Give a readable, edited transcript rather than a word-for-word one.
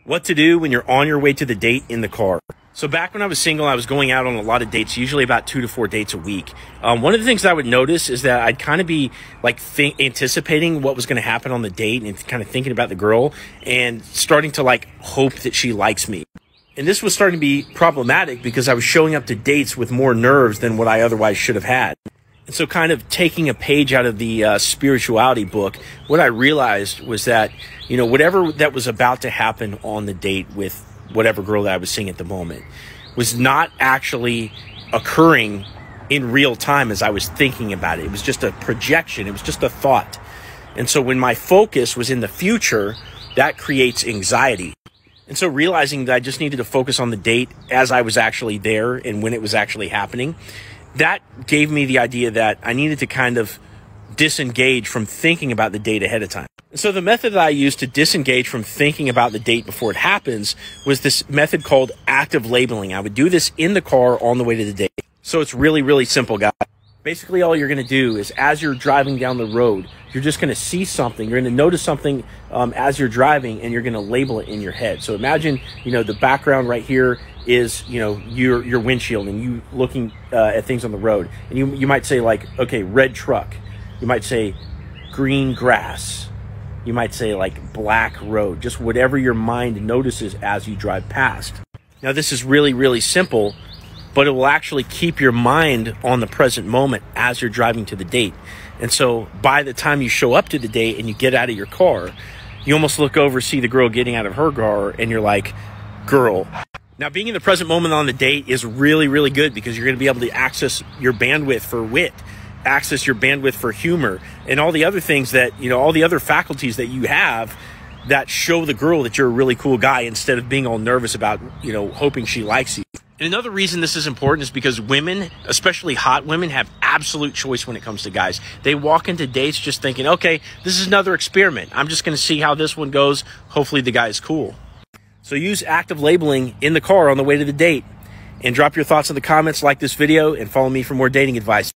What to do when you're on your way to the date in the car. So back when I was single, I was going out on a lot of dates, usually about 2 to 4 dates a week. One of the things I would notice is that I'd kind of be like anticipating what was going to happen on the date and kind of thinking about the girl and starting to like hope that she likes me. And this was starting to be problematic because I was showing up to dates with more nerves than what I otherwise should have had. And so kind of taking a page out of the spirituality book, what I realized was that, you know, whatever that was about to happen on the date with whatever girl that I was seeing at the moment was not actually occurring in real time as I was thinking about it. It was just a projection. It was just a thought. And so when my focus was in the future, that creates anxiety. And so realizing that I just needed to focus on the date as I was actually there and when it was actually happening, that gave me the idea that I needed to kind of disengage from thinking about the date ahead of time. So the method that I used to disengage from thinking about the date before it happens was this method called active labeling. I would do this in the car on the way to the date. So it's really, really simple, guys. Basically, all you're going to do is as you're driving down the road, you're just going to see something. You're going to notice something as you're driving, and you're going to label it in your head. So imagine, you know, the background right here is, you know, your windshield and you looking at things on the road. And you might say like, okay, red truck. You might say green grass. You might say like black road. Just whatever your mind notices as you drive past. Now, this is really, really simple, but it will actually keep your mind on the present moment as you're driving to the date. And so by the time you show up to the date and you get out of your car, you almost look over, see the girl getting out of her car, and you're like, girl. Now, being in the present moment on the date is really, really good because you're going to be able to access your bandwidth for wit, access your bandwidth for humor, and all the other things that, you know, all the other faculties that you have that show the girl that you're a really cool guy instead of being all nervous about, you know, hoping she likes you. And another reason this is important is because women, especially hot women, have absolute choice when it comes to guys. They walk into dates just thinking, okay, this is another experiment. I'm just going to see how this one goes. Hopefully the guy is cool. So use active labeling in the car on the way to the date. And drop your thoughts in the comments, like this video, and follow me for more dating advice.